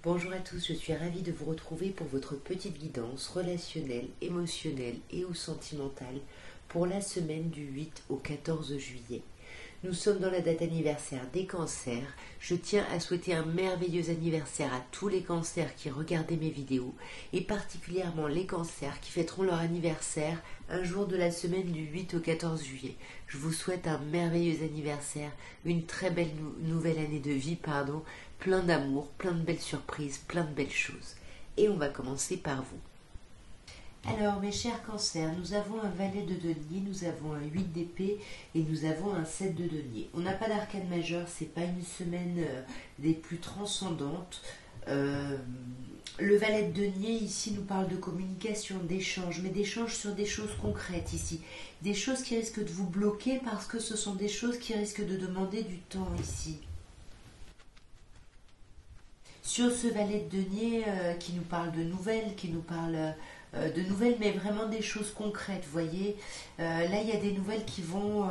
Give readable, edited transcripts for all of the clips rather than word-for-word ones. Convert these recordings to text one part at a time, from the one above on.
Bonjour à tous, je suis ravie de vous retrouver pour votre petite guidance relationnelle, émotionnelle et ou sentimentale pour la semaine du 8 au 14 juillet. Nous sommes dans la date anniversaire des cancers. Je tiens à souhaiter un merveilleux anniversaire à tous les cancers qui regardaient mes vidéos et particulièrement les cancers qui fêteront leur anniversaire un jour de la semaine du 8 au 14 juillet. Je vous souhaite un merveilleux anniversaire, une très belle nouvelle année de vie, plein d'amour, plein de belles surprises, plein de belles choses. Et on va commencer par vous. Alors mes chers cancers, nous avons un valet de denier, nous avons un 8 d'épée et nous avons un 7 de denier. On n'a pas d'arcane majeur, c'est pas une semaine des plus transcendantes. Le valet de denier ici nous parle de communication, d'échange, mais d'échange sur des choses concrètes ici. Des choses qui risquent de vous bloquer parce que ce sont des choses qui risquent de demander du temps ici. Sur ce valet de denier qui nous parle de nouvelles, qui nous parle de nouvelles, mais vraiment des choses concrètes, vous voyez. Là, il y a des nouvelles qui vont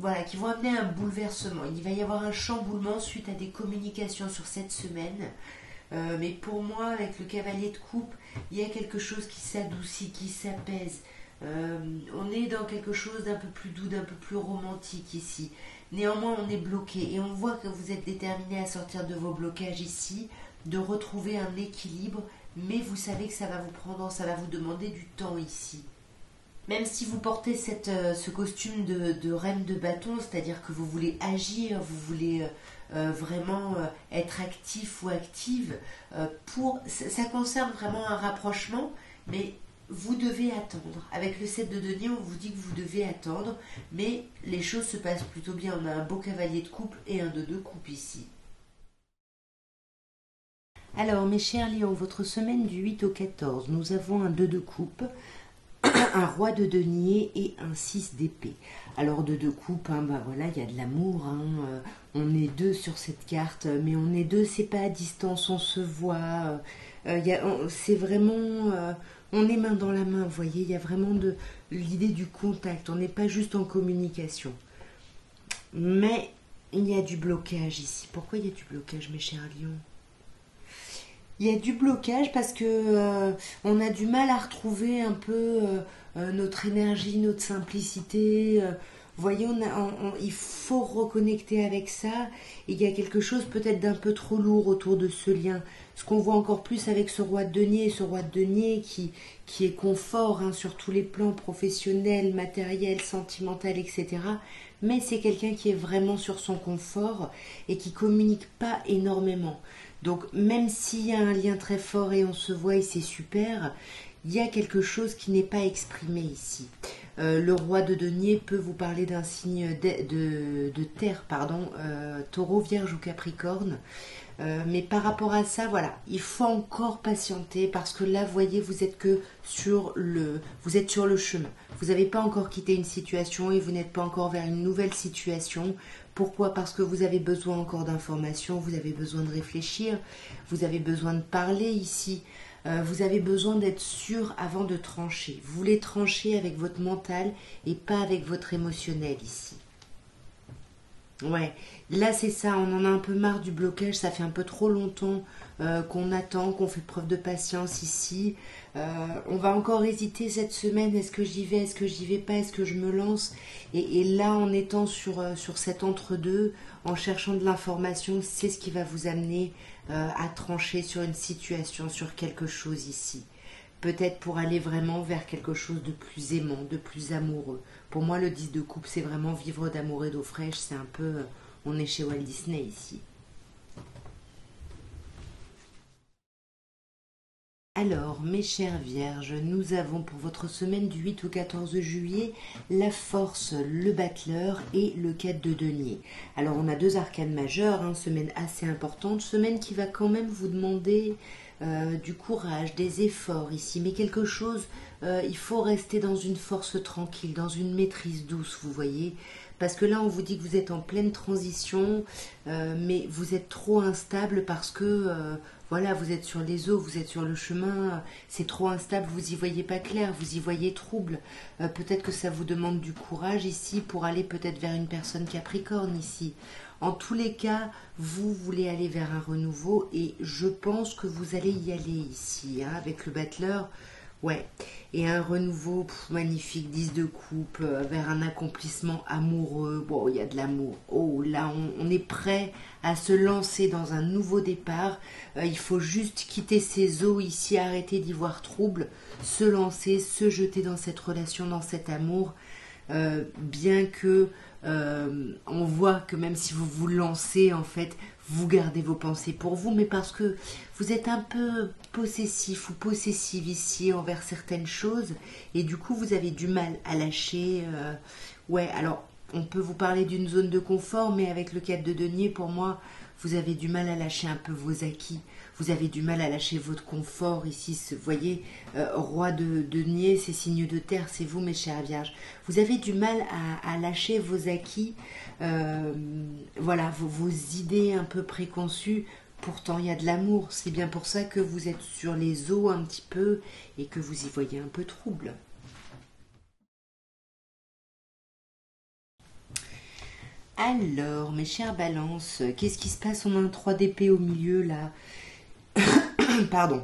amener un bouleversement. Il va y avoir un chamboulement suite à des communications sur cette semaine. Mais pour moi, avec le cavalier de coupe, il y a quelque chose qui s'adoucit, qui s'apaise. On est dans quelque chose d'un peu plus doux, d'un peu plus romantique ici. Néanmoins, on est bloqué et on voit que vous êtes déterminé à sortir de vos blocages ici, de retrouver un équilibre, mais vous savez que ça va vous demander du temps ici. Même si vous portez ce costume de reine de bâton, c'est-à-dire que vous voulez agir, vous voulez vraiment être actif ou active, ça concerne vraiment un rapprochement, mais vous devez attendre. Avec le 7 de denier, on vous dit que vous devez attendre, mais les choses se passent plutôt bien. On a un beau cavalier de coupe et un de coupe ici. Alors, mes chers lions, votre semaine du 8 au 14, nous avons un 2 de coupe, un roi de denier et un 6 d'épée. Alors, 2 de coupe, voilà, il y a de l'amour, on est deux sur cette carte, mais on est deux, c'est pas à distance, on se voit, c'est vraiment... on est main dans la main, vous voyez, il y a vraiment l'idée du contact, on n'est pas juste en communication. Mais il y a du blocage ici. Pourquoi il y a du blocage, mes chers lions ? Il y a du blocage parce que on a du mal à retrouver un peu notre énergie, notre simplicité. Vous voyez, il faut reconnecter avec ça. Et il y a quelque chose peut-être d'un peu trop lourd autour de ce lien. Ce qu'on voit encore plus avec ce roi de denier qui est confort sur tous les plans professionnels, matériels, sentimental, etc. Mais c'est quelqu'un qui est vraiment sur son confort et qui communique pas énormément. Donc même s'il y a un lien très fort et on se voit et c'est super, il y a quelque chose qui n'est pas exprimé ici. Le roi de denier peut vous parler d'un signe de terre, taureau, vierge ou capricorne. Mais par rapport à ça, voilà, il faut encore patienter parce que là, vous voyez, vous êtes sur le chemin. Vous n'avez pas encore quitté une situation et vous n'êtes pas encore vers une nouvelle situation. Pourquoi ? Parce que vous avez besoin encore d'informations, vous avez besoin de réfléchir, vous avez besoin de parler ici. Vous avez besoin d'être sûr avant de trancher. Vous voulez trancher avec votre mental et pas avec votre émotionnel ici. Ouais, là c'est ça, on en a un peu marre du blocage, ça fait un peu trop longtemps qu'on attend, qu'on fait preuve de patience ici. On va encore hésiter cette semaine, est-ce que j'y vais, est-ce que j'y vais pas, est-ce que je me lance et là en étant sur cet entre-deux, en cherchant de l'information, c'est ce qui va vous amener à trancher sur une situation, sur quelque chose ici. Peut-être pour aller vraiment vers quelque chose de plus aimant, de plus amoureux. Pour moi, le 10 de coupe, c'est vraiment vivre d'amour et d'eau fraîche. C'est un peu... on est chez Walt Disney ici. Alors, mes chères vierges, nous avons pour votre semaine du 8 au 14 juillet la force, le battleur et le 4 de denier. Alors, on a deux arcanes majeures, semaine assez importante, semaine qui va quand même vous demander du courage, des efforts ici, mais quelque chose, il faut rester dans une force tranquille, dans une maîtrise douce, vous voyez, parce que là on vous dit que vous êtes en pleine transition, mais vous êtes trop instable parce que voilà, vous êtes sur les eaux, vous êtes sur le chemin, c'est trop instable, vous y voyez pas clair, vous y voyez trouble. Peut-être que ça vous demande du courage ici pour aller peut-être vers une personne Capricorne ici. En tous les cas, vous voulez aller vers un renouveau et je pense que vous allez y aller ici, hein, avec le battleur. Ouais, et un renouveau magnifique, 10 de coupe, vers un accomplissement amoureux. Bon, il y a de l'amour. Oh, là, on est prêt à se lancer dans un nouveau départ. Il faut juste quitter ces eaux ici, arrêter d'y voir trouble, se lancer, se jeter dans cette relation, dans cet amour. Bien que on voit que même si vous vous lancez, en fait, vous gardez vos pensées pour vous, mais parce que vous êtes un peu possessif ou possessive ici envers certaines choses, et du coup vous avez du mal à lâcher. Ouais, alors on peut vous parler d'une zone de confort, mais avec le 4 de denier, pour moi, vous avez du mal à lâcher un peu vos acquis. Vous avez du mal à lâcher votre confort ici. Vous voyez, roi de denier, c'est signe de terre, c'est vous mes chères vierges. Vous avez du mal à lâcher vos acquis, voilà, vos idées un peu préconçues. Pourtant, il y a de l'amour. C'est bien pour ça que vous êtes sur les eaux un petit peu et que vous y voyez un peu trouble. Alors, mes chères balances, qu'est-ce qui se passe? On a un 3 d'épée au milieu là. Pardon.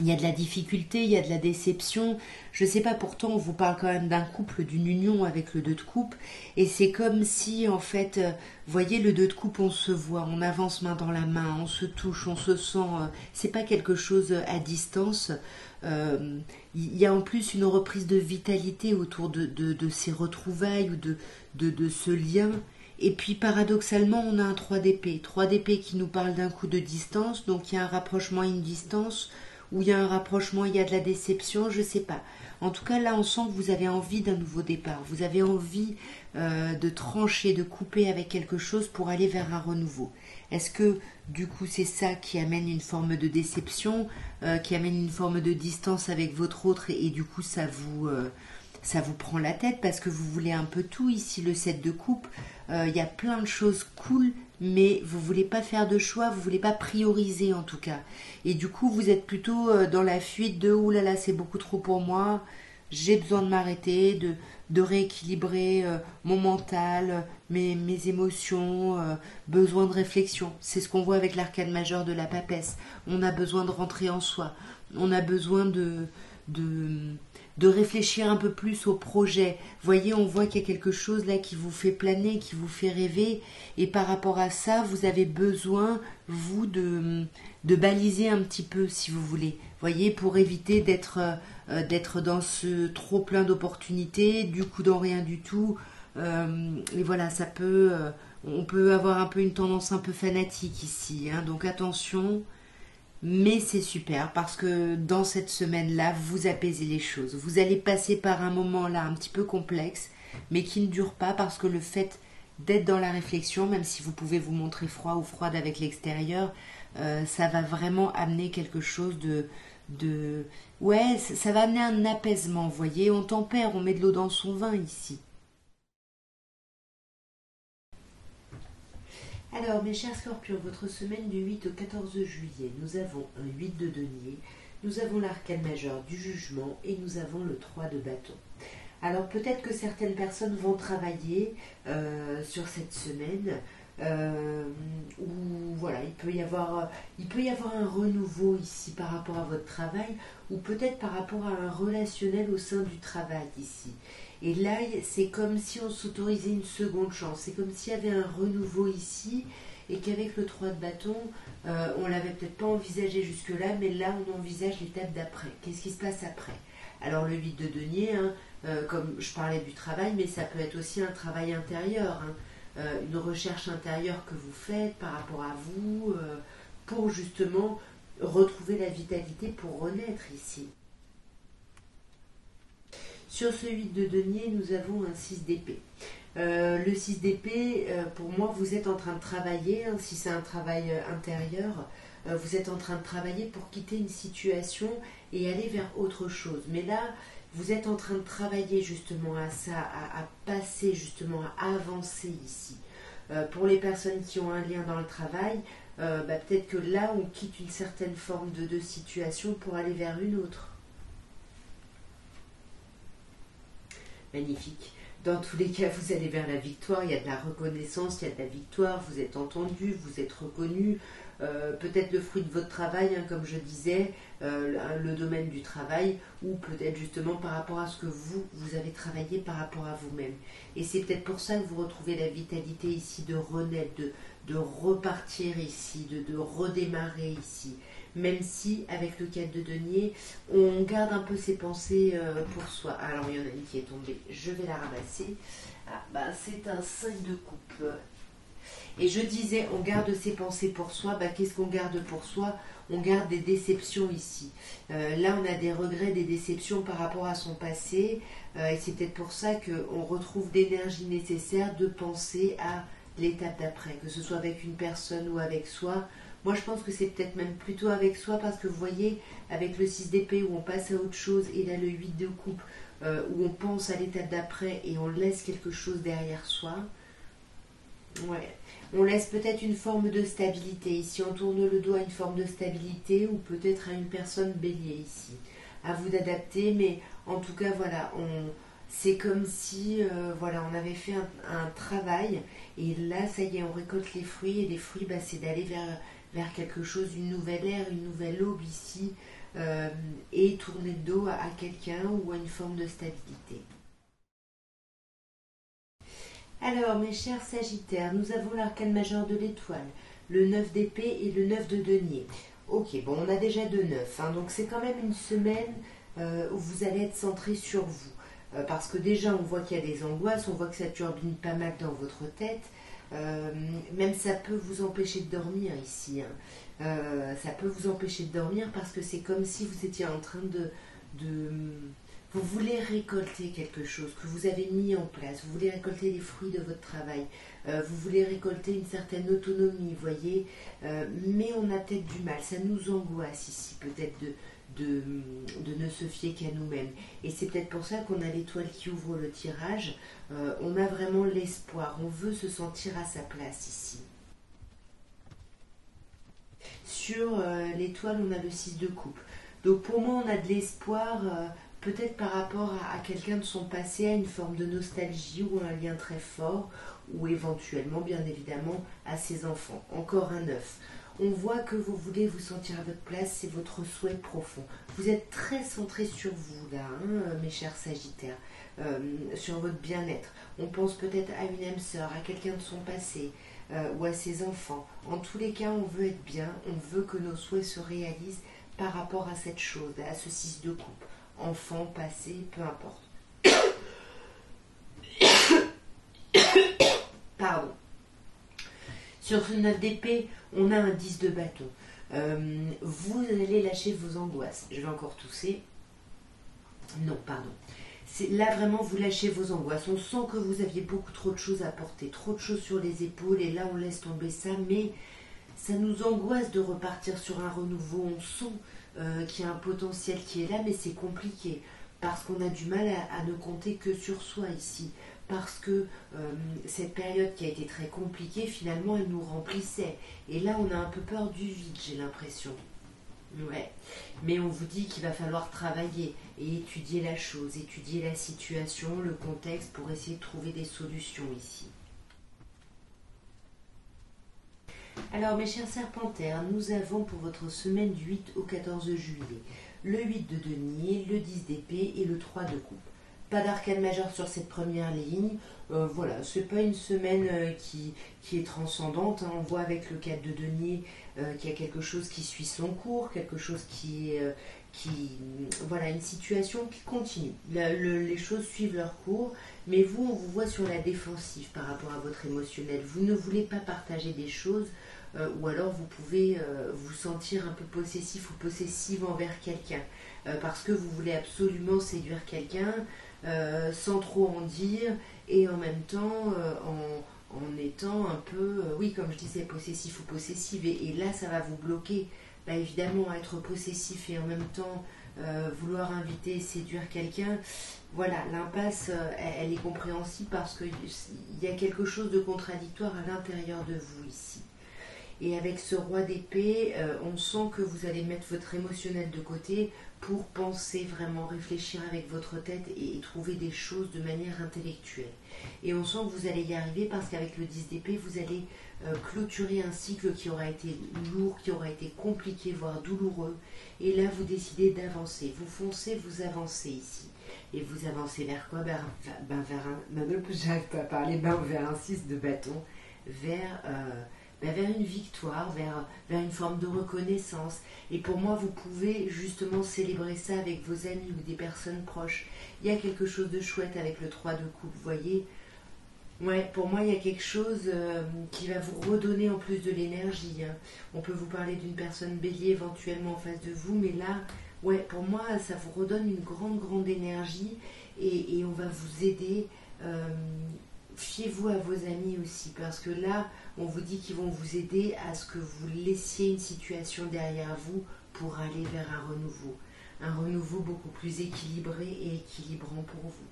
Il y a de la difficulté, il y a de la déception. Je sais pas, pourtant on vous parle quand même d'un couple, d'une union avec le 2 de coupe. Et c'est comme si, en fait, vous voyez, le 2 de coupe, on se voit, on avance main dans la main, on se touche, on se sent. C'est pas quelque chose à distance. Il y a en plus une reprise de vitalité autour de ces retrouvailles ou de ce lien. Et puis paradoxalement, on a un 3 d'épée. 3 d'épée qui nous parle d'un coup de distance, donc il y a un rapprochement et une distance, ou il y a un rapprochement, il y a de la déception, je sais pas. En tout cas, là, on sent que vous avez envie d'un nouveau départ. Vous avez envie de trancher, de couper avec quelque chose pour aller vers un renouveau. Est-ce que, du coup, c'est ça qui amène une forme de déception, qui amène une forme de distance avec votre autre, et du coup, ça vous prend la tête parce que vous voulez un peu tout ici, le 7 de coupe. Il y a plein de choses cool, mais vous voulez pas faire de choix, vous voulez pas prioriser en tout cas. Et du coup, vous êtes plutôt dans la fuite de ouh là là, c'est beaucoup trop pour moi, j'ai besoin de m'arrêter, de rééquilibrer mon mental, mes émotions, besoin de réflexion. C'est ce qu'on voit avec l'arcane majeur de la papesse. On a besoin de rentrer en soi, on a besoin de réfléchir un peu plus au projet. Voyez, on voit qu'il y a quelque chose là qui vous fait planer, qui vous fait rêver, et par rapport à ça, vous avez besoin, vous, de baliser un petit peu, si vous voulez. Voyez, pour éviter d'être dans ce trop plein d'opportunités, du coup dans rien du tout. Et voilà, on peut avoir un peu une tendance un peu fanatique ici, hein, donc attention. Mais c'est super parce que dans cette semaine-là, vous apaisez les choses. Vous allez passer par un moment là un petit peu complexe, mais qui ne dure pas parce que le fait d'être dans la réflexion, même si vous pouvez vous montrer froid ou froide avec l'extérieur, ça va vraiment amener quelque chose Ouais, ça va amener un apaisement, vous voyez. On tempère, on met de l'eau dans son vin ici. Alors, mes chers scorpions, votre semaine du 8 au 14 juillet, nous avons un 8 de denier, nous avons l'arcane majeur du jugement et nous avons le 3 de bâton. Alors, peut-être que certaines personnes vont travailler sur cette semaine, où voilà, il peut y avoir un renouveau ici par rapport à votre travail, ou peut-être par rapport à un relationnel au sein du travail ici. Et là, c'est comme si on s'autorisait une seconde chance. C'est comme s'il y avait un renouveau ici et qu'avec le 3 de bâton, on l'avait peut-être pas envisagé jusque-là, mais là, on envisage l'étape d'après. Qu'est-ce qui se passe après? Alors, le 8 de denier, hein, comme je parlais du travail, mais ça peut être aussi un travail intérieur, hein, une recherche intérieure que vous faites par rapport à vous, pour justement retrouver la vitalité pour renaître ici. Sur ce 8 de denier, nous avons un 6 d'épée. Le 6 d'épée, pour moi, vous êtes en train de travailler, hein, si c'est un travail intérieur, vous êtes en train de travailler pour quitter une situation et aller vers autre chose. Mais là, vous êtes en train de travailler justement à ça, à passer justement, à avancer ici. Pour les personnes qui ont un lien dans le travail, peut-être que là, on quitte une certaine forme de situation pour aller vers une autre. Magnifique. Dans tous les cas, vous allez vers la victoire, il y a de la reconnaissance, il y a de la victoire, vous êtes entendu, vous êtes reconnu. Peut-être le fruit de votre travail, hein, comme je disais, le domaine du travail, ou peut-être justement par rapport à ce que vous avez travaillé par rapport à vous-même. Et c'est peut-être pour ça que vous retrouvez la vitalité ici, de renaître, de repartir ici, de redémarrer ici. Même si, avec le 4 de denier, on garde un peu ses pensées pour soi. Alors, il y en a une qui est tombée, je vais la ramasser. C'est un 5 de coupe. Et je disais, on garde ses pensées pour soi. Qu'est-ce qu'on garde pour soi? On garde des déceptions ici. Là, on a des regrets, des déceptions par rapport à son passé. Et c'est peut-être pour ça qu'on retrouve l'énergie nécessaire de penser à l'étape d'après, que ce soit avec une personne ou avec soi. Moi, je pense que c'est peut-être même plutôt avec soi, parce que vous voyez, avec le 6 d'épée où on passe à autre chose, et là le 8 de coupe où on pense à l'étape d'après et on laisse quelque chose derrière soi. Ouais. On laisse peut-être une forme de stabilité. Ici, on tourne le dos à une forme de stabilité, ou peut-être à une personne bélier ici. À vous d'adapter, mais en tout cas, voilà, c'est comme si voilà, on avait fait un travail, et là, ça y est, on récolte les fruits, et les fruits, c'est d'aller vers quelque chose, une nouvelle ère, une nouvelle aube ici, et tourner le dos à quelqu'un ou à une forme de stabilité. Alors, mes chers Sagittaires, nous avons l'arcane majeur de l'étoile, le 9 d'épée et le 9 de denier. Ok, bon, on a déjà 2 9, hein, donc c'est quand même une semaine où vous allez être centré sur vous. Parce que déjà, on voit qu'il y a des angoisses, on voit que ça turbine pas mal dans votre tête. Même ça peut vous empêcher de dormir ici. Hein. Ça peut vous empêcher de dormir parce que c'est comme si vous étiez en train de vous voulez récolter quelque chose que vous avez mis en place, vous voulez récolter les fruits de votre travail, vous voulez récolter une certaine autonomie, vous voyez, mais on a peut-être du mal, ça nous angoisse ici, peut-être de ne se fier qu'à nous-mêmes. Et c'est peut-être pour ça qu'on a l'étoile qui ouvre le tirage, on a vraiment l'espoir, on veut se sentir à sa place ici. Sur l'étoile, on a le 6 de coupe. Donc pour moi, on a de l'espoir, peut-être par rapport à quelqu'un de son passé, à une forme de nostalgie ou un lien très fort, ou éventuellement, bien évidemment, à ses enfants. Encore un 9. On voit que vous voulez vous sentir à votre place, c'est votre souhait profond. Vous êtes très centré sur vous, là, hein, mes chers Sagittaires, sur votre bien-être. On pense peut-être à une âme sœur, à quelqu'un de son passé, ou à ses enfants. En tous les cas, on veut être bien, on veut que nos souhaits se réalisent par rapport à cette chose, à ce 6 de coupe. Enfant, passé, peu importe. Pardon. Sur ce 9 d'épée, on a un 10 de bâton. Vous allez lâcher vos angoisses. Je vais encore tousser. Non, pardon. Là, vraiment, vous lâchez vos angoisses. On sent que vous aviez beaucoup trop de choses à porter, trop de choses sur les épaules, et là, on laisse tomber ça, mais ça nous angoisse de repartir sur un renouveau. On sent qu'il y a un potentiel qui est là, mais c'est compliqué, parce qu'on a du mal à ne compter que sur soi ici, parce que cette période qui a été très compliquée, finalement, elle nous remplissait. Et là, on a un peu peur du vide, j'ai l'impression. Ouais, mais on vous dit qu'il va falloir travailler et étudier la chose, étudier la situation, le contexte pour essayer de trouver des solutions ici. Alors mes chers Serpentaires, nous avons pour votre semaine du 8 au 14 juillet le 8 de denier, le 10 d'épée et le 3 de coupe. Pas d'arcane majeur sur cette première ligne. Voilà, c'est pas une semaine qui est transcendante. Hein. On voit avec le 4 de denier qu'il y a quelque chose qui suit son cours, quelque chose voilà, une situation qui continue. Les choses suivent leur cours, mais vous, on vous voit sur la défensive par rapport à votre émotionnel. Vous ne voulez pas partager des choses, ou alors vous pouvez vous sentir un peu possessif ou possessive envers quelqu'un, parce que vous voulez absolument séduire quelqu'un, sans trop en dire, et en même temps en étant un peu, oui, comme je disais, possessif ou possessive, et là ça va vous bloquer. Évidemment, être possessif et en même temps vouloir inviter et séduire quelqu'un, voilà, l'impasse, elle est compréhensible parce qu'il y a quelque chose de contradictoire à l'intérieur de vous ici. Et avec ce roi d'épée, on sent que vous allez mettre votre émotionnel de côté pour penser vraiment, réfléchir avec votre tête et trouver des choses de manière intellectuelle. Et on sent que vous allez y arriver parce qu'avec le 10 d'épée, vous allez clôturer un cycle qui aura été lourd, qui aura été compliqué, voire douloureux. Et là, vous décidez d'avancer. Vous foncez, vous avancez ici. Et vous avancez vers quoi? Vers j'arrive pas à parler, vers un 6 de bâton, vers une victoire, vers une forme de reconnaissance. Et pour moi, vous pouvez justement célébrer ça avec vos amis ou des personnes proches. Il y a quelque chose de chouette avec le 3 de coupe, vous voyez. Ouais, pour moi, il y a quelque chose qui va vous redonner en plus de l'énergie. Hein. On peut vous parler d'une personne bélier éventuellement en face de vous, mais là, ouais, pour moi, ça vous redonne une grande énergie et on va vous aider. Fiez-vous à vos amis aussi, parce que là, on vous dit qu'ils vont vous aider à ce que vous laissiez une situation derrière vous pour aller vers un renouveau. Un renouveau beaucoup plus équilibré et équilibrant pour vous.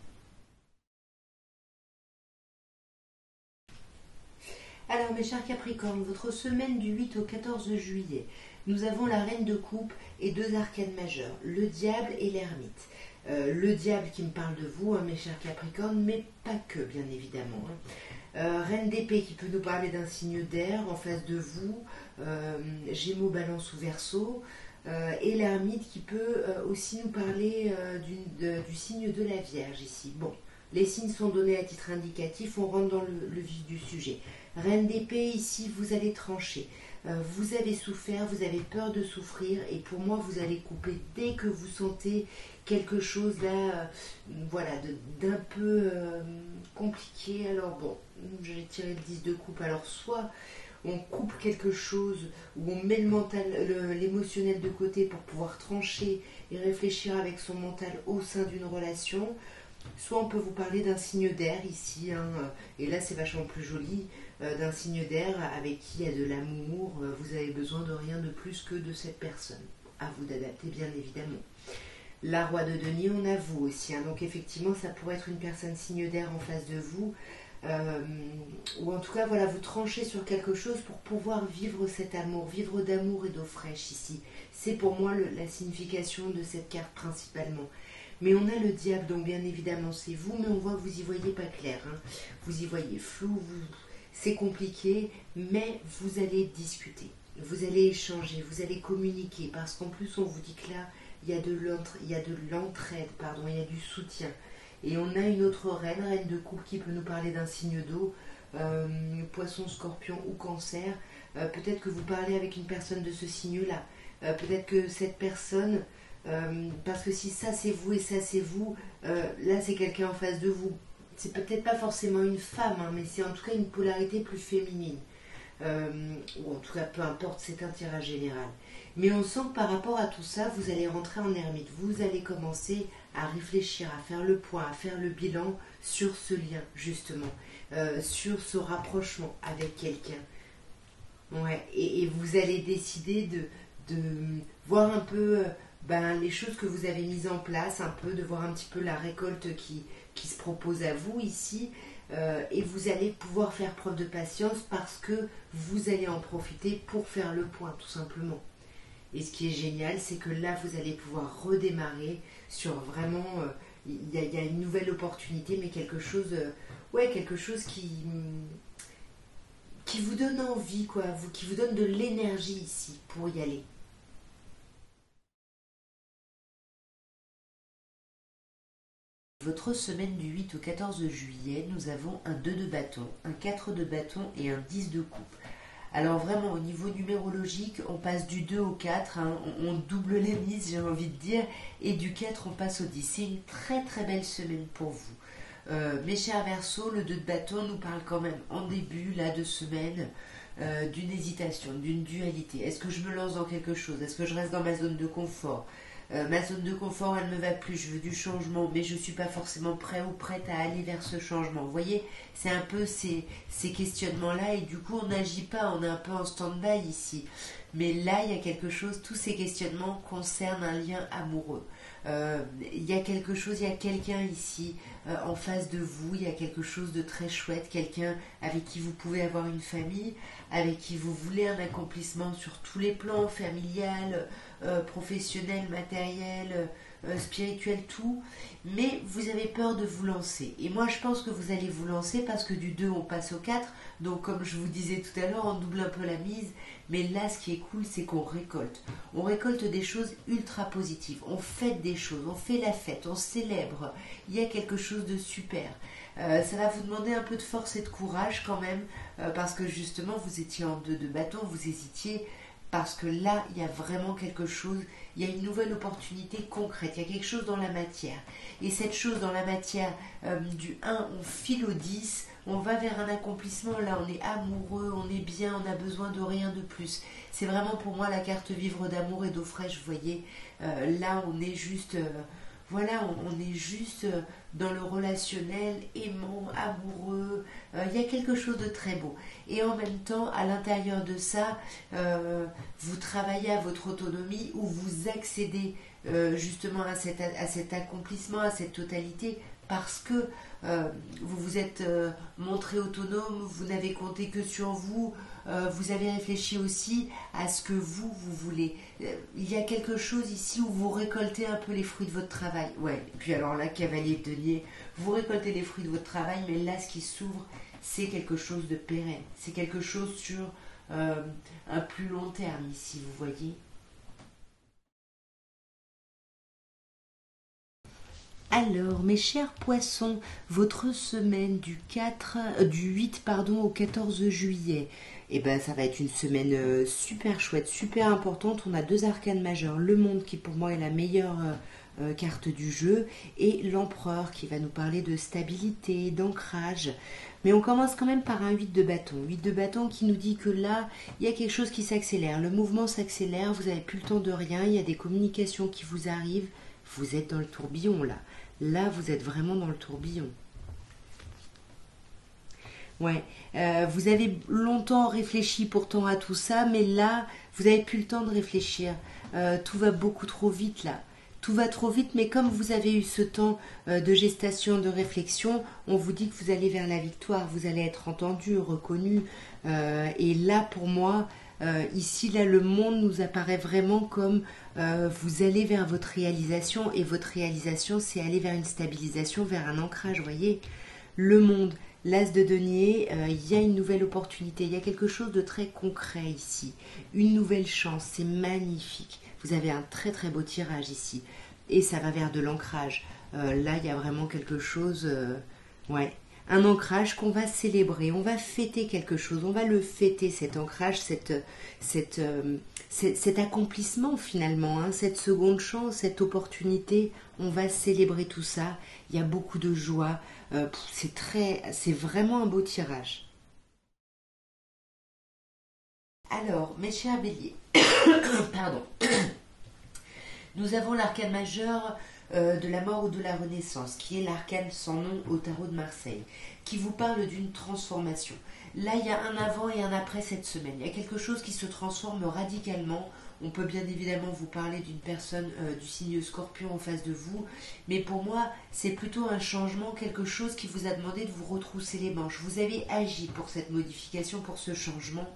Alors mes chers Capricornes, votre semaine du 8 au 14 juillet, nous avons la Reine de Coupe et deux arcanes majeurs, le Diable et l'Ermite. Le Diable qui me parle de vous, hein, mes chers Capricornes, mais pas que, bien évidemment. Hein. Reine d'épée qui peut nous parler d'un signe d'air en face de vous, Gémeaux, Balance ou Verseau, et l'Ermite qui peut aussi nous parler du signe de la Vierge ici. Bon, les signes sont donnés à titre indicatif, on rentre dans le vif du sujet. Reine d'épée, ici, vous allez trancher. Vous avez souffert, vous avez peur de souffrir, et pour moi, vous allez couper dès que vous sentez quelque chose là, voilà, d'un peu compliqué. Alors bon, j'ai tiré le 10 de coupe. Alors soit on coupe quelque chose, ou on met le mental, l'émotionnel de côté pour pouvoir trancher et réfléchir avec son mental au sein d'une relation. Soit on peut vous parler d'un signe d'air ici, hein, et là c'est vachement plus joli, d'un signe d'air avec qui il y a de l'amour, vous avez besoin de rien de plus que de cette personne. À vous d'adapter bien évidemment. La roi de denier, on a vous aussi, hein, donc effectivement ça pourrait être une personne signe d'air en face de vous, ou en tout cas voilà, vous tranchez sur quelque chose pour pouvoir vivre cet amour, vivre d'amour et d'eau fraîche ici. C'est pour moi la signification de cette carte principalement. Mais on a le diable, donc bien évidemment c'est vous, mais on voit que vous y voyez pas clair. Hein. Vous y voyez flou, c'est compliqué, mais vous allez discuter, vous allez échanger, vous allez communiquer, parce qu'en plus on vous dit que là, il y a de l'entraide, il y a du soutien. Et on a une autre reine, reine de coupe, qui peut nous parler d'un signe d'eau, poisson, scorpion ou cancer. Peut-être que vous parlez avec une personne de ce signe-là. Peut-être que cette personne... parce que si ça c'est vous et ça c'est vous, là c'est quelqu'un en face de vous. C'est peut-être pas forcément une femme, hein, mais c'est en tout cas une polarité plus féminine. Ou en tout cas peu importe, c'est un tirage général. Mais on sent que par rapport à tout ça, vous allez rentrer en ermite. Vous allez commencer à réfléchir, à faire le point, à faire le bilan sur ce lien justement, sur ce rapprochement avec quelqu'un. Ouais, et vous allez décider de voir un peu... les choses que vous avez mises en place, un peu, de voir un petit peu la récolte qui se propose à vous ici, et vous allez pouvoir faire preuve de patience parce que vous allez en profiter pour faire le point, tout simplement. Et ce qui est génial, c'est que là, vous allez pouvoir redémarrer sur vraiment, il y a une nouvelle opportunité, mais quelque chose qui vous donne envie, quoi, qui vous donne de l'énergie ici pour y aller. Votre semaine du 8 au 14 juillet, nous avons un 2 de bâton, un 4 de bâton et un 10 de coupe. Alors vraiment, au niveau numérologique, on passe du 2 au 4, hein, on double les mises, j'ai envie de dire, et du 4, on passe au 10. C'est une très belle semaine pour vous. Mes chers Verseaux, le 2 de bâton nous parle quand même en début là, de semaine d'une hésitation, d'une dualité. Est-ce que je me lance dans quelque chose? Est-ce que je reste dans ma zone de confort? Ma zone de confort, elle ne me va plus, je veux du changement, mais je ne suis pas forcément prêt ou prête à aller vers ce changement. Vous voyez, c'est un peu ces questionnements-là, et du coup, on n'agit pas, on est un peu en stand-by ici. Mais là, il y a quelque chose, tous ces questionnements concernent un lien amoureux. Il y a quelque chose, il y a quelqu'un ici en face de vous, il y a quelque chose de très chouette, quelqu'un avec qui vous pouvez avoir une famille, avec qui vous voulez un accomplissement sur tous les plans, familial, professionnel, matériel, spirituel, tout, mais vous avez peur de vous lancer. Et moi je pense que vous allez vous lancer parce que du 2 on passe au 4, donc comme je vous disais tout à l'heure, on double un peu la mise, mais là ce qui est cool c'est qu'on récolte. On récolte des choses ultra positives, on fête des choses, on fait la fête, on célèbre, il y a quelque chose de super. Ça va vous demander un peu de force et de courage quand même, parce que justement vous étiez en 2 de bâton, vous hésitiez, parce que là, il y a vraiment quelque chose, il y a une nouvelle opportunité concrète, il y a quelque chose dans la matière. Et cette chose dans la matière, du 1, on file au 10, on va vers un accomplissement, là on est amoureux, on est bien, on n'a besoin de rien de plus. C'est vraiment pour moi la carte vivre d'amour et d'eau fraîche, vous voyez. Là on est juste... voilà, on est juste dans le relationnel, aimant, amoureux. Il y a quelque chose de très beau. Et en même temps, à l'intérieur de ça, vous travaillez à votre autonomie ou vous accédez justement à cet accomplissement, à cette totalité, parce que vous vous êtes montré autonome, vous n'avez compté que sur vous, vous avez réfléchi aussi à ce que vous voulez. Il y a quelque chose ici où vous récoltez un peu les fruits de votre travail. Ouais, et puis alors là, cavalier de denier, vous récoltez les fruits de votre travail, mais là, ce qui s'ouvre, c'est quelque chose de pérenne. C'est quelque chose sur un plus long terme ici, vous voyez. Alors, mes chers poissons, votre semaine du 8 pardon, au 14 juillet, eh ben, ça va être une semaine super chouette, super importante. On a 2 arcanes majeures. Le monde qui pour moi est la meilleure carte du jeu et l'empereur qui va nous parler de stabilité, d'ancrage. Mais on commence quand même par un 8 de bâton. 8 de bâton qui nous dit que là, il y a quelque chose qui s'accélère. Le mouvement s'accélère, vous n'avez plus le temps de rien, il y a des communications qui vous arrivent. Vous êtes dans le tourbillon là. Là, vous êtes vraiment dans le tourbillon. Ouais, vous avez longtemps réfléchi pourtant à tout ça, mais là, vous n'avez plus le temps de réfléchir. Tout va beaucoup trop vite là. Tout va trop vite, mais comme vous avez eu ce temps de gestation, de réflexion, on vous dit que vous allez vers la victoire, vous allez être entendu, reconnu. Et là, pour moi, ici, là, le monde nous apparaît vraiment comme vous allez vers votre réalisation, et votre réalisation, c'est aller vers une stabilisation, vers un ancrage, vous voyez. Le monde, l'as de denier, il y a une nouvelle opportunité, il y a quelque chose de très concret ici, une nouvelle chance, c'est magnifique. Vous avez un très très beau tirage ici, et ça va vers de l'ancrage. Là, il y a vraiment quelque chose, ouais, un ancrage qu'on va célébrer, on va fêter quelque chose, on va le fêter, cet ancrage, cet accomplissement finalement, hein, cette seconde chance, cette opportunité, on va célébrer tout ça. Il y a beaucoup de joie, c'est vraiment un beau tirage. Alors, mes chers béliers, pardon, nous avons l'arcane majeur de la mort ou de la renaissance, qui est l'arcane sans nom au tarot de Marseille, qui vous parle d'une transformation. Là, il y a un avant et un après cette semaine. Il y a quelque chose qui se transforme radicalement. On peut bien évidemment vous parler d'une personne du signe Scorpion en face de vous, mais pour moi, c'est plutôt un changement, quelque chose qui vous a demandé de vous retrousser les manches. Vous avez agi pour cette modification, pour ce changement,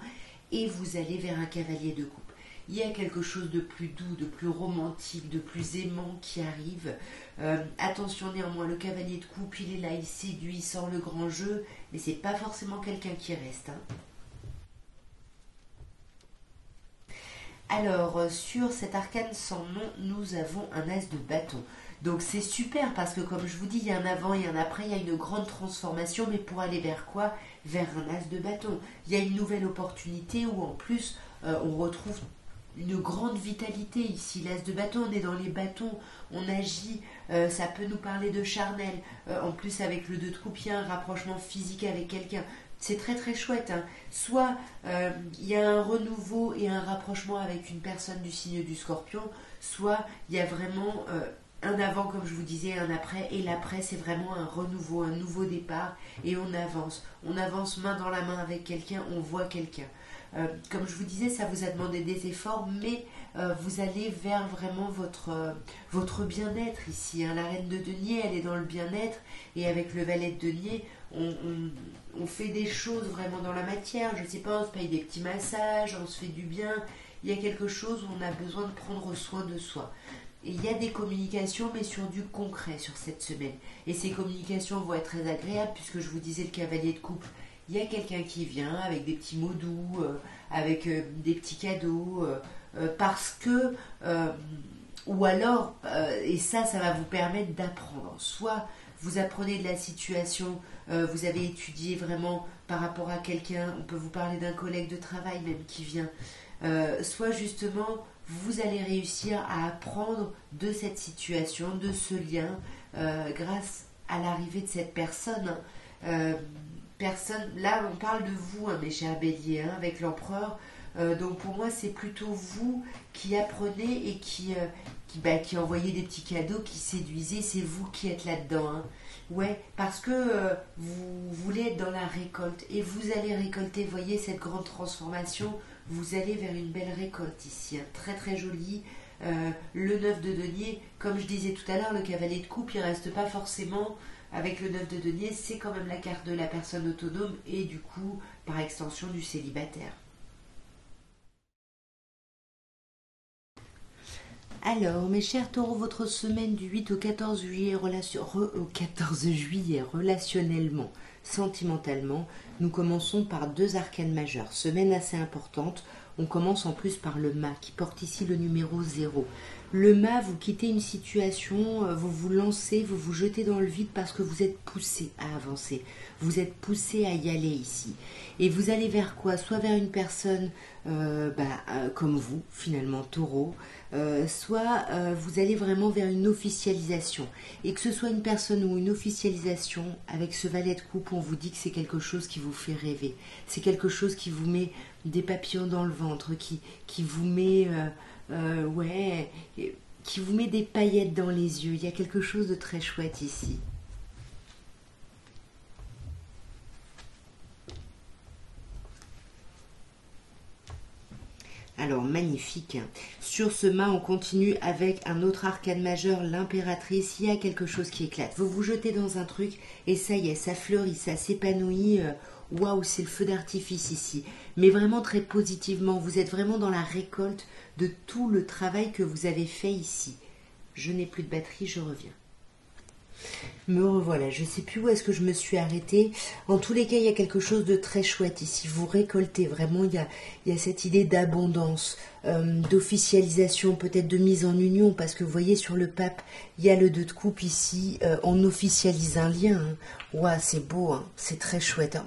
et vous allez vers un cavalier de coupe. Il y a quelque chose de plus doux, de plus romantique, de plus aimant qui arrive. Attention néanmoins, le cavalier de coupe, il est là, il séduit, il sort le grand jeu, mais c'est pas forcément quelqu'un qui reste, hein. Alors, sur cet arcane sans nom, nous avons un as de bâton. Donc c'est super parce que comme je vous dis, il y a un avant et un après, il y a une grande transformation, mais pour aller vers quoi? Vers un as de bâton. Il y a une nouvelle opportunité où en plus, on retrouve une grande vitalité ici. L'as de bâton, on est dans les bâtons, on agit, ça peut nous parler de charnel. En plus, avec le 2 de coupe, il y a un rapprochement physique avec quelqu'un. C'est très très chouette, hein. Soit il y a un renouveau et un rapprochement avec une personne du signe du Scorpion, soit il y a vraiment un avant, comme je vous disais, un après, et l'après, c'est vraiment un renouveau, un nouveau départ, et on avance main dans la main avec quelqu'un, on voit quelqu'un. Comme je vous disais, ça vous a demandé des efforts, mais vous allez vers vraiment votre bien-être ici, hein. La reine de denier, elle est dans le bien-être, et avec le valet de denier, on fait des choses vraiment dans la matière. Je ne sais pas, on se paye des petits massages, on se fait du bien. Il y a quelque chose où on a besoin de prendre soin de soi. Et il y a des communications, mais sur du concret sur cette semaine. Et ces communications vont être très agréables, puisque je vous disais le cavalier de coupe. Il y a quelqu'un qui vient avec des petits mots doux, avec des petits cadeaux, parce que, ou alors, et ça va vous permettre d'apprendre. Soit vous apprenez de la situation, vous avez étudié vraiment par rapport à quelqu'un, on peut vous parler d'un collègue de travail même qui vient, soit justement vous allez réussir à apprendre de cette situation, de ce lien, grâce à l'arrivée de cette personne. Là on parle de vous, hein, mes chers béliers, hein, avec l'empereur. Donc pour moi c'est plutôt vous qui apprenez et qui envoyez des petits cadeaux, qui séduisez, c'est vous qui êtes là-dedans, hein. Ouais, parce que vous voulez être dans la récolte et vous allez récolter, voyez cette grande transformation, vous allez vers une belle récolte ici, hein, très très jolie. Le 9 de denier, comme je disais tout à l'heure, le cavalier de coupe, il reste pas forcément avec le 9 de denier, c'est quand même la carte de la personne autonome et du coup, par extension, du célibataire. Alors, mes chers taureaux, votre semaine du 8 au 14 juillet, relationnellement, sentimentalement, nous commençons par deux arcanes majeures. Semaine assez importante. On commence en plus par le mât qui porte ici le numéro 0. Le mât, vous quittez une situation, vous vous lancez, vous vous jetez dans le vide parce que vous êtes poussé à avancer. Vous êtes poussé à y aller ici. Et vous allez vers quoi? Soit vers une personne comme vous, finalement, taureau, soit vous allez vraiment vers une officialisation. Et que ce soit une personne ou une officialisation, avec ce valet de coupe, on vous dit que c'est quelque chose qui vous fait rêver. C'est quelque chose qui vous met des papillons dans le ventre, qui vous met... ouais, qui vous met des paillettes dans les yeux. Il y a quelque chose de très chouette ici. Alors, magnifique. Sur ce mât, on continue avec un autre arcane majeur, l'impératrice. Il y a quelque chose qui éclate. Vous vous jetez dans un truc et ça y est, ça fleurit, ça s'épanouit. Waouh, c'est le feu d'artifice ici. Mais vraiment très positivement. Vous êtes vraiment dans la récolte de tout le travail que vous avez fait ici. Je n'ai plus de batterie, je reviens. Me revoilà, je ne sais plus où est-ce que je me suis arrêtée. En tous les cas, il y a quelque chose de très chouette ici. Vous récoltez vraiment, il y a cette idée d'abondance, d'officialisation, peut-être de mise en union, parce que vous voyez sur le pape, il y a le 2 de coupe ici, on officialise un lien. Hein. Ouah, c'est beau, hein, c'est très chouette. Hein.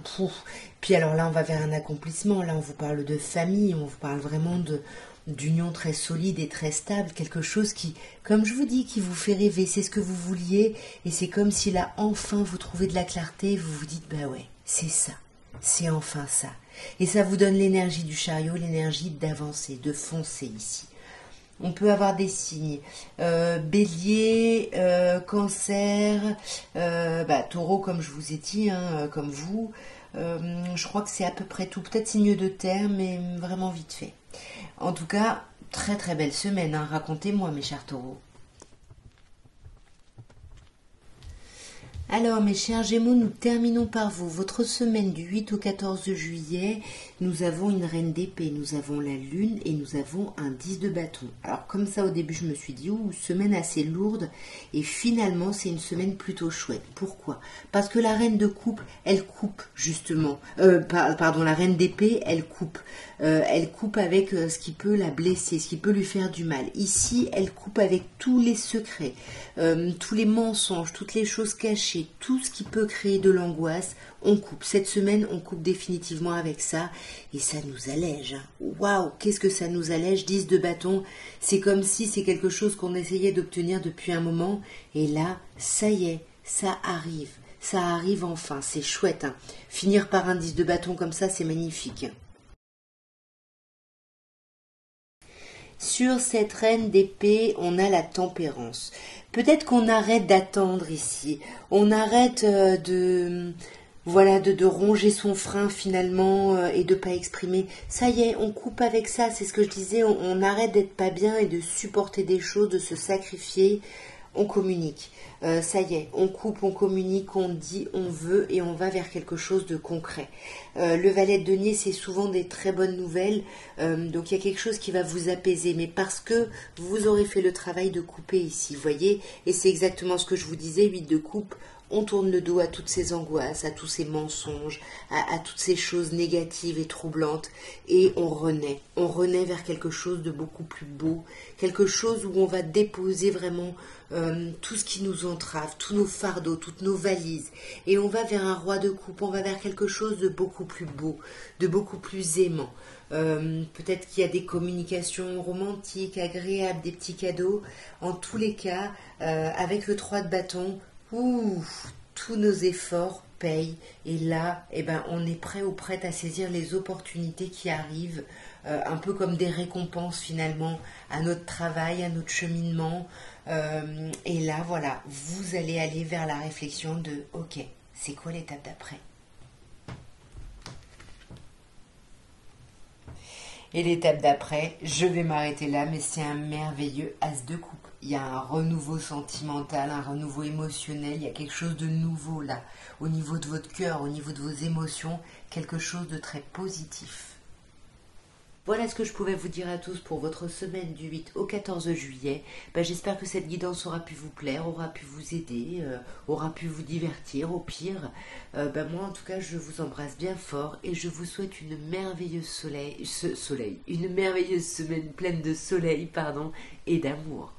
Puis alors là, on va vers un accomplissement. Là, on vous parle de famille, on vous parle vraiment d'union très solide et très stable, quelque chose qui, comme je vous dis, qui vous fait rêver, c'est ce que vous vouliez, et c'est comme si là, enfin, vous trouvez de la clarté, vous vous dites, bah ouais, c'est ça, c'est enfin ça. Et ça vous donne l'énergie du chariot, l'énergie d'avancer, de foncer ici. On peut avoir des signes, bélier, cancer, taureau, comme je vous ai dit, hein, comme vous. Je crois que c'est à peu près tout, peut-être signe de terre, mais vraiment vite fait. En tout cas, très très belle semaine, hein. Racontez-moi mes chers taureaux. Alors mes chers Gémeaux, nous terminons par vous. Votre semaine du 8 au 14 juillet, nous avons une reine d'épée, nous avons la lune et nous avons un 10 de bâton. Alors comme ça au début je me suis dit, semaine assez lourde, et finalement c'est une semaine plutôt chouette. Pourquoi? Parce que la reine de coupe, elle coupe justement, la reine d'épée, elle coupe. Elle coupe avec ce qui peut la blesser, ce qui peut lui faire du mal. Ici, elle coupe avec tous les secrets, tous les mensonges, toutes les choses cachées, tout ce qui peut créer de l'angoisse, on coupe. Cette semaine, on coupe définitivement avec ça et ça nous allège. Waouh, qu'est-ce que ça nous allège, 10 de bâton. C'est comme si c'est quelque chose qu'on essayait d'obtenir depuis un moment et là, ça y est, ça arrive. Ça arrive enfin, c'est chouette. Hein. Finir par un 10 de bâton comme ça, c'est magnifique. Sur cette reine d'épée, on a la tempérance. Peut-être qu'on arrête d'attendre ici. On arrête de ronger son frein finalement et de pas exprimer. Ça y est, on coupe avec ça, c'est ce que je disais, on arrête d'être pas bien et de supporter des choses, de se sacrifier, on communique. Ça y est, on coupe, on communique, on dit, on veut et on va vers quelque chose de concret. Le valet de denier, c'est souvent des très bonnes nouvelles, donc il y a quelque chose qui va vous apaiser, mais parce que vous aurez fait le travail de couper ici, vous voyez, et c'est exactement ce que je vous disais, 8 de coupe. On tourne le dos à toutes ces angoisses, à tous ces mensonges, à toutes ces choses négatives et troublantes, et on renaît vers quelque chose de beaucoup plus beau, quelque chose où on va déposer vraiment tout ce qui nous entrave, tous nos fardeaux, toutes nos valises, et on va vers un roi de coupe, on va vers quelque chose de beaucoup plus beau, de beaucoup plus aimant. Peut-être qu'il y a des communications romantiques, agréables, des petits cadeaux. En tous les cas, avec le 3 de bâton, tous nos efforts payent et là, on est prêt ou prête à saisir les opportunités qui arrivent, un peu comme des récompenses finalement à notre travail, à notre cheminement. Et là, voilà, vous allez aller vers la réflexion de « Ok, c'est quoi l'étape d'après ?» Et l'étape d'après, je vais m'arrêter là, mais c'est un merveilleux as de coupe. Il y a un renouveau sentimental, un renouveau émotionnel, il y a quelque chose de nouveau là, au niveau de votre cœur, au niveau de vos émotions, quelque chose de très positif. Voilà ce que je pouvais vous dire à tous pour votre semaine du 8 au 14 juillet. J'espère que cette guidance aura pu vous plaire, aura pu vous aider, aura pu vous divertir au pire. Moi en tout cas je vous embrasse bien fort et je vous souhaite une merveilleuse une merveilleuse semaine pleine de soleil et d'amour.